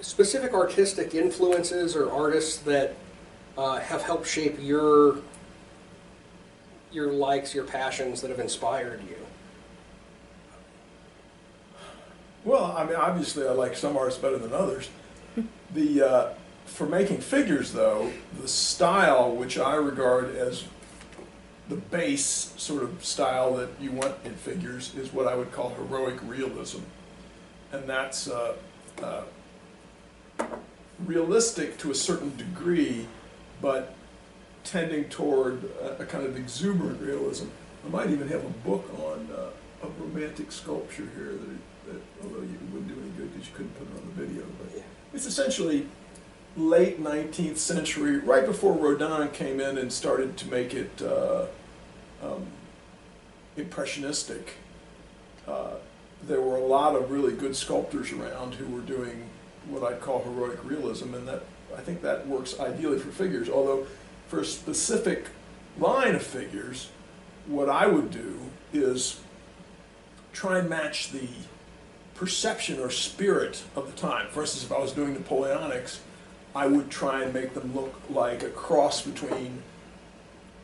specific artistic influences or artists that have helped shape your likes, your passions that have inspired you? Well, I mean, obviously I like some artists better than others. For making figures, though, the style which I regard as the base sort of style that you want in figures is what I would call heroic realism. And that's realistic to a certain degree, but tending toward a kind of exuberant realism. I might even have a book on romantic sculpture here that although you wouldn't do any good because you couldn't put it on the video, but it's essentially late 19th century, right before Rodin came in and started to make it impressionistic. There were a lot of really good sculptors around who were doing what I'd call heroic realism, and that I think that works ideally for figures, although for a specific line of figures, what I would do is try and match the perception or spirit of the time. For instance, if I was doing Napoleonics, I would try and make them look like a cross between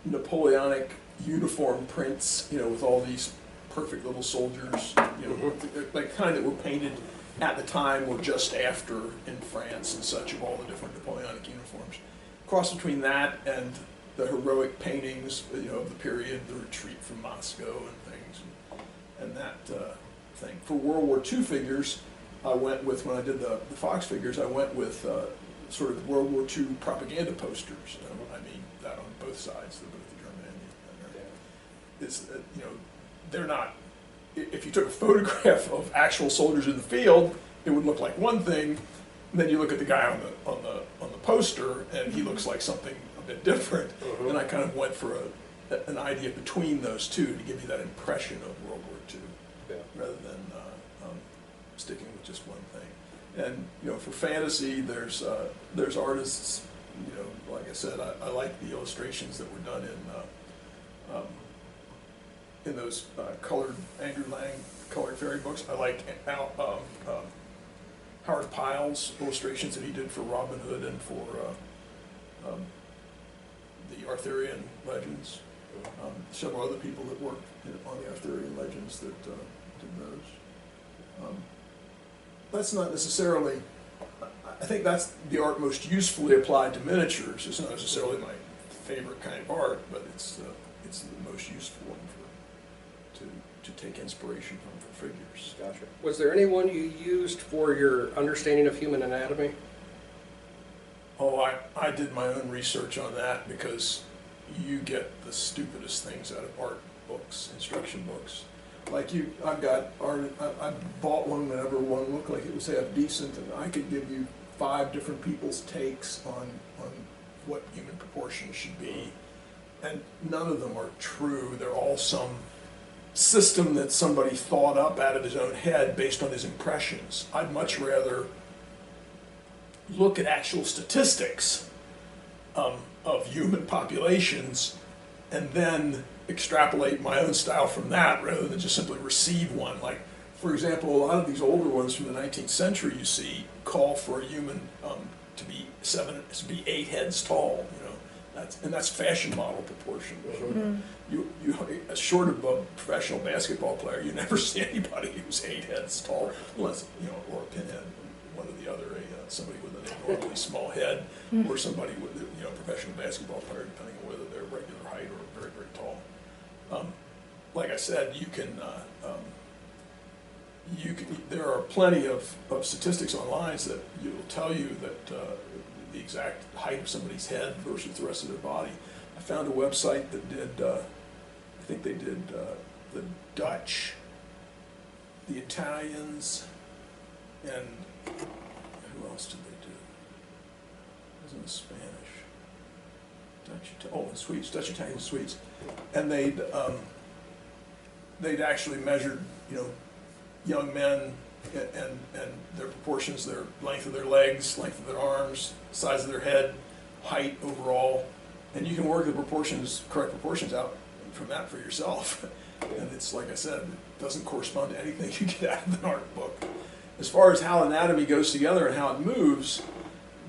Napoleonic uniform prints, you know, with all these perfect little soldiers, you know, like kind that were painted at the time or just after in France and such of all the different Napoleonic uniforms. Cross between that and the heroic paintings, you know, of the period, the retreat from Moscow and things, and that thing. For World War II figures, I went with, when I did the Fox figures, I went with sort of World War II propaganda posters. I mean, that on both sides, both the German and the American. It's, you know, they're not, if you took a photograph of actual soldiers in the field, it would look like one thing, and then you look at the guy on the poster, and he looks like something a bit different. And I kind of went for an idea between those two to give you that impression of World War II, rather than sticking with just one thing. And you know, for fantasy, there's artists. You know, like I said, I like the illustrations that were done in those colored Andrew Lang colored fairy books. I like Howard Pyle's illustrations that he did for Robin Hood and for the Arthurian legends. Several other people that worked on the Arthurian legends that did those. That's not necessarily, I think that's the art most usefully applied to miniatures. It's not necessarily my favorite kind of art, but it's the most useful one to take inspiration from for figures. Gotcha. Was there anyone you used for your understanding of human anatomy? Oh, I did my own research on that, because you get the stupidest things out of art books, instruction books. Like I've got art, I bought one whenever one looked like it was half decent, and I could give you 5 different people's takes on what human proportions should be. And none of them are true. They're all some system that somebody thought up out of his own head based on his impressions. I'd much rather look at actual statistics of human populations and then extrapolate my own style from that, rather than just simply receive one. Like, for example, a lot of these older ones from the 19th century you see call for a human to be 8 heads tall, you know. That's fashion model proportion. You short of a professional basketball player, you never see anybody who's 8 heads tall, unless, you know, or a pinhead, one or the other, somebody with an abnormally small head, or somebody with, you know, a professional basketball player, depending on whether they're regular height or very, very tall. Like I said, you can there are plenty of statistics online that will tell you that the exact height of somebody's head versus the rest of their body. I found a website that did, I think they did the Dutch, the Italians, and who else did they do? It was in the Spanish. And Swedes, Dutch, Italian, Swedes. And they'd actually measured, you know, young men and their proportions, their length of their legs, length of their arms, size of their head, height overall, and you can work the proportions, correct proportions out from that for yourself. And it's, like I said, it doesn't correspond to anything you get out of an art book. as far as how anatomy goes together and how it moves,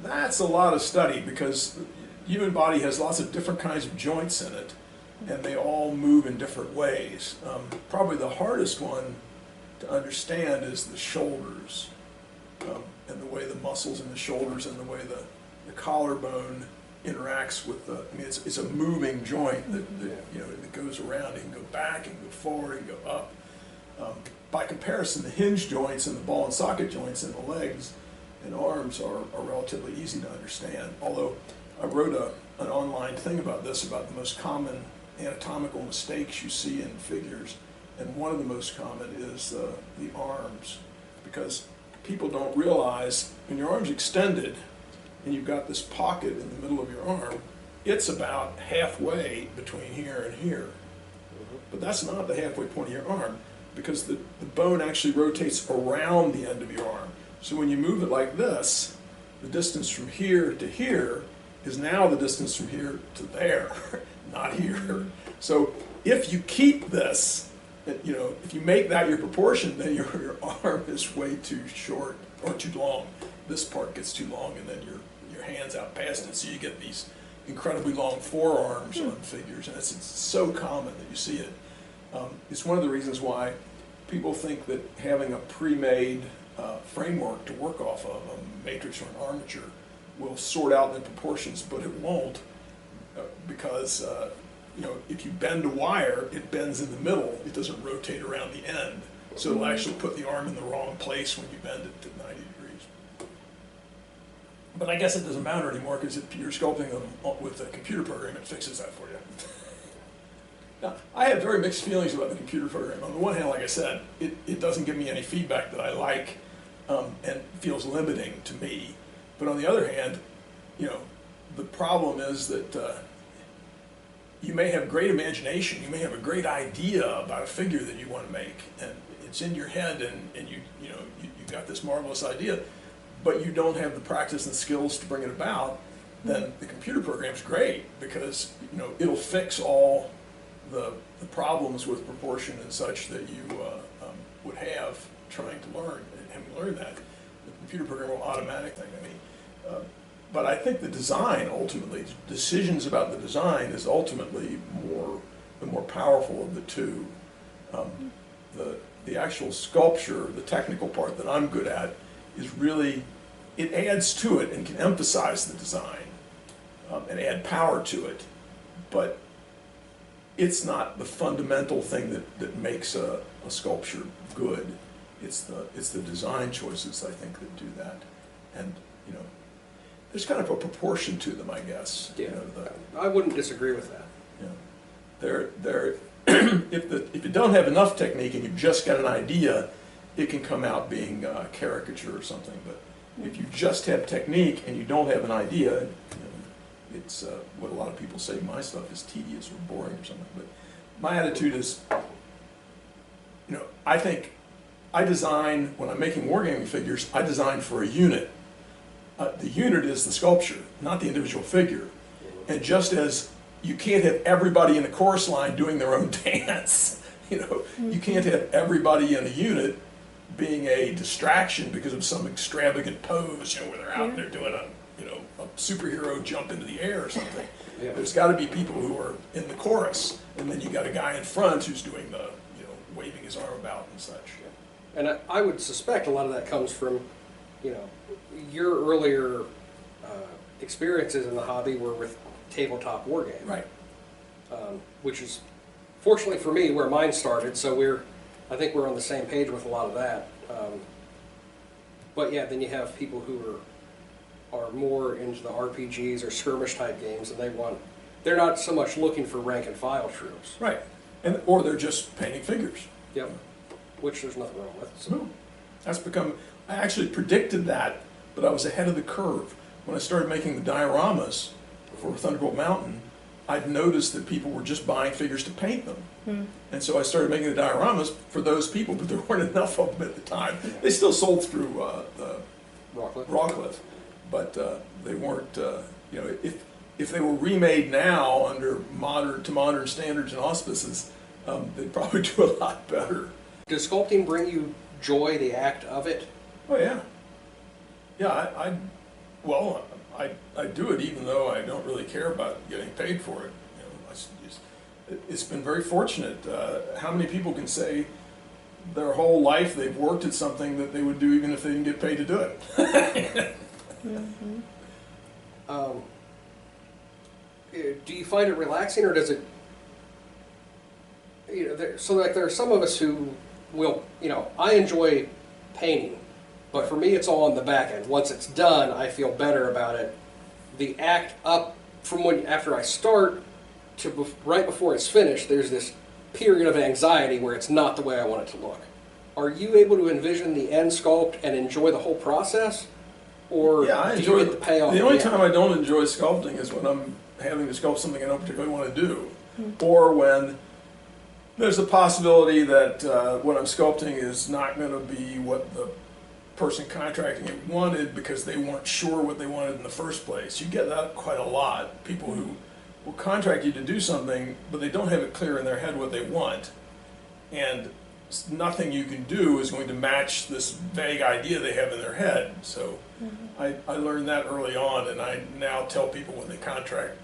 that's a lot of study, because the human body has lots of different kinds of joints in it, and they all move in different ways. Probably the hardest one to understand is the shoulders, and the way the muscles in the shoulders and the way the collarbone interacts with the, I mean, it's a moving joint that you know, that goes around. It can go back, it can go forward, it can go up. By comparison, the hinge joints and the ball and socket joints in the legs and arms are relatively easy to understand. Although I wrote an online thing about this, about the most common anatomical mistakes you see in figures, and one of the most common is the arms, because people don't realize when your arm's extended and you've got this pocket in the middle of your arm, it's about halfway between here and here. But that's not the halfway point of your arm, because the bone actually rotates around the end of your arm. So when you move it like this, the distance from here to here is now the distance from here to there, not here. So if you keep this, you know, if you make that your proportion, then your arm is way too short or too long. This part gets too long, and then your hands out past it, so you get these incredibly long forearms on figures, and it's so common that you see it. It's one of the reasons why people think that having a pre-made framework to work off of, a matrix or an armature, will sort out the proportions, but it won't, because you know, if you bend a wire, it bends in the middle. It doesn't rotate around the end, so it'll actually put the arm in the wrong place when you bend it to 90 degrees. But I guess it doesn't matter anymore, because if you're sculpting them with a computer program, it fixes that for you. Now, I have very mixed feelings about the computer program. On the one hand, like I said, it doesn't give me any feedback that I like, and feels limiting to me. But on the other hand, you know, the problem is that you may have great imagination, you may have a great idea about a figure that you want to make, and it's in your head, and you've got this marvelous idea, but you don't have the practice and skills to bring it about. Then the computer program's great, because you know, it'll fix all the problems with proportion and such that you would have trying to learn. And having learned that, the computer program will automatically, but I think the design, ultimately, decisions about the design is ultimately the more powerful of the two. The actual sculpture, the technical part that I'm good at, is really, it adds to it and can emphasize the design and add power to it, but it's not the fundamental thing that makes a sculpture good. It's the design choices, I think, that do that. And you know, there's kind of a proportion to them, I guess. Yeah, you know, I wouldn't disagree with that. They're if you don't have enough technique and you've just got an idea, it can come out being a caricature or something. But if you just have technique and you don't have an idea, you know, it's what a lot of people say my stuff is tedious or boring or something. But my attitude is, you know, I think I design, when I'm making wargaming figures, I design for a unit. The unit is the sculpture, not the individual figure. And just as you can't have everybody in a chorus line doing their own dance, you know, you can't have everybody in a unit being a distraction because of some extravagant pose, you know, where they're out there doing a superhero jump into the air or something. Yeah. There's got to be people who are in the chorus, and then you got a guy in front who's doing the, you know, waving his arm about and such. And I would suspect a lot of that comes from, you know, your earlier experiences in the hobby were with tabletop wargaming. Right. Which is, fortunately for me, where mine started, so I think we're on the same page with a lot of that. But yeah, then you have people who are more into the RPGs or skirmish type games, and they're not so much looking for rank and file troops. Right. Or they're just painting figures. Yep. Which there's nothing wrong with. So. No. That's become, I actually predicted that, but I was ahead of the curve. When I started making the dioramas for Thunderbolt Mountain, I'd noticed that people were just buying figures to paint them. And so I started making the dioramas for those people, but there weren't enough of them at the time. They still sold through the Rawcliffe, but they weren't, you know, if they were remade now under modern standards and auspices, they'd probably do a lot better. Does sculpting bring you joy, the act of it, Oh, yeah. Yeah, well, I do it even though I don't really care about getting paid for it. You know, it's been very fortunate. How many people can say their whole life they've worked at something that they would do even if they didn't get paid to do it? Mm-hmm. Do you find it relaxing, or does it, you know, so like there are some of us who will, you know, I enjoy painting, but for me it's all on the back end. Once it's done, I feel better about it. The act up from after I start to right before it's finished, there's this period of anxiety where it's not the way I want it to look. Are you able to envision the end sculpt and enjoy the whole process? Or Yeah, I do enjoy you get the payoff? The only time I don't enjoy sculpting is when I'm having to sculpt something I don't particularly want to do, or when there's a possibility that what I'm sculpting is not going to be what the person contracting it wanted because they weren't sure what they wanted in the first place. You get that quite a lot. People who will contract you to do something, but they don't have it clear in their head what they want, and nothing you can do is going to match this vague idea they have in their head. So I learned that early on, and I now tell people when they contract,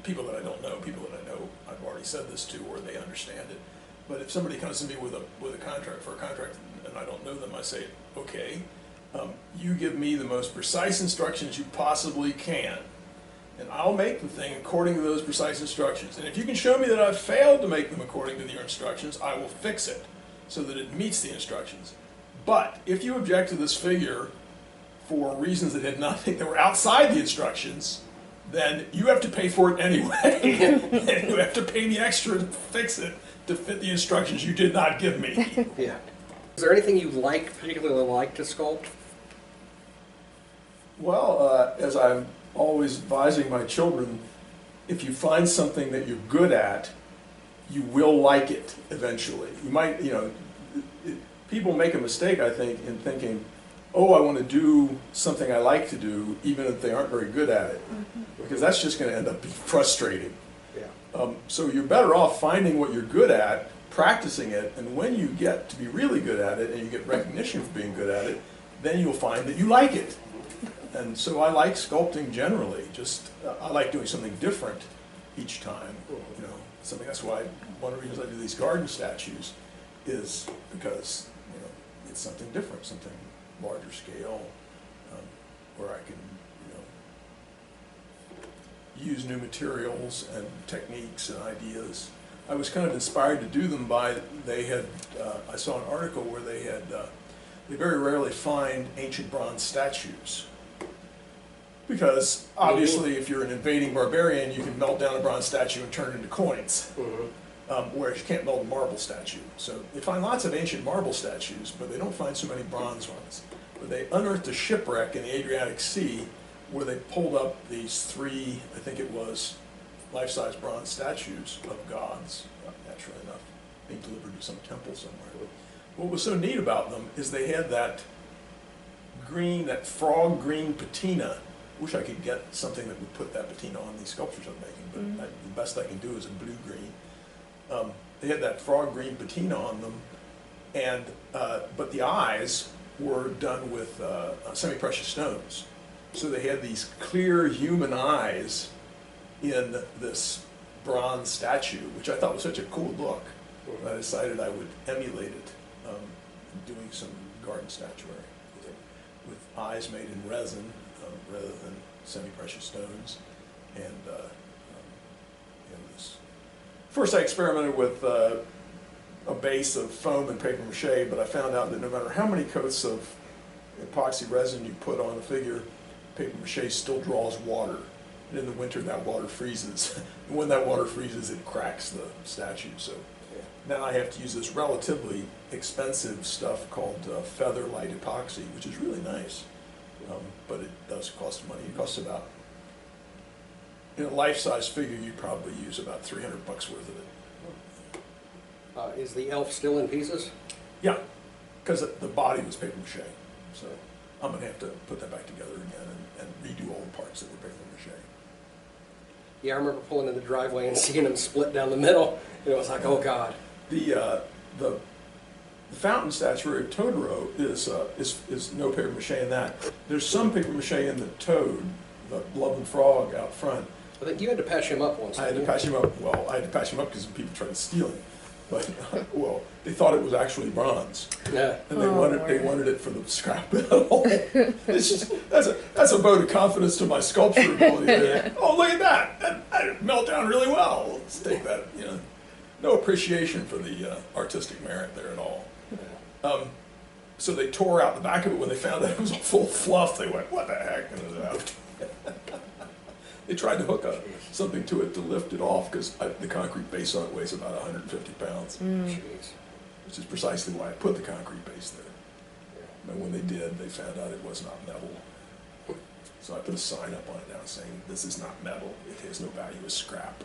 people that I don't know, people that I know I've already said this to, or they understand it. But if somebody comes to me with a contract for a contract and I don't know them, I say, okay, you give me the most precise instructions you possibly can, and I'll make the thing according to those precise instructions. And if you can show me that I've failed to make them according to your instructions, I will fix it so that it meets the instructions. But if you object to this figure for reasons that had nothing, that were outside the instructions, then you have to pay for it anyway. And you have to pay me extra to fix it to fit the instructions you did not give me. Yeah. Is there anything you particularly like to sculpt? Well, as I'm always advising my children, if you find something that you're good at, you will like it eventually. You might, you know, people make a mistake, I think, in thinking, oh, I want to do something I like to do, even if they aren't very good at it, because that's just going to end up being frustrating. Yeah. So you're better off finding what you're good at, practicing it, and when you get to be really good at it and you get recognition for being good at it, then you'll find that you like it. And so I like sculpting generally. Just I like doing something different each time. You know, something. That's why one of the reasons I do these garden statues is because, you know, it's something different, something larger scale, where I can, you know, use new materials and techniques and ideas. I was kind of inspired to do them by, I saw an article where they very rarely find ancient bronze statues. Because obviously if you're an invading barbarian, you can melt down a bronze statue and turn it into coins. Whereas you can't melt a marble statue. So they find lots of ancient marble statues, but they don't find so many bronze ones. But they unearthed a shipwreck in the Adriatic Sea where they pulled up these three, I think it was, life-size bronze statues of gods, naturally enough, being delivered to some temple somewhere. What was so neat about them is they had that green, that frog green patina. Wish I could get something that would put that patina on these sculptures I'm making, but the best I can do is a blue-green. They had that frog green patina on them, and but the eyes were done with semi-precious stones. So they had these clear human eyes in this bronze statue, which I thought was such a cool look. I decided I would emulate it, doing some garden statuary with eyes made in resin rather than semi-precious stones. And this. First I experimented with a base of foam and paper mache, but I found out that no matter how many coats of epoxy resin you put on a figure, paper mache still draws water. And in the winter that water freezes. And when that water freezes, it cracks the statue. So now I have to use this relatively expensive stuff called feather light epoxy, which is really nice. But it does cost money. It costs about, in a life-size figure, you'd probably use about $300 worth of it. Is the elf still in pieces? Yeah, because the body was paper mache. So I'm going to have to put that back together again and redo all the parts that were paper mache. Yeah, I remember pulling in the driveway and seeing them split down the middle, and it was like, oh God. The The fountain statue of Totoro is no paper mache in that. There's some paper mache in the toad, the loving frog out front. I think you had to patch him up once. I had to didn't you? patch him up. Well, I had to patch him up because people tried to steal him. But well, they thought it was actually bronze, Yeah. and Oh, they Lord. wanted it for the scrap metal. It's just that's a vote of confidence to my sculpture ability. Yeah. Oh, look at that! That melt down really well. Let's take that. You know, no appreciation for the artistic merit there at all. So they tore out the back of it when they found out it was a full fluff. They went, "What the heck?" And they tried to hook something to it to lift it off because the concrete base on it weighs about 150 pounds, Jeez. which is precisely why I put the concrete base there. And when they did, they found out it was not metal. So I put a sign up on it now saying, "This is not metal. It has no value as scrap."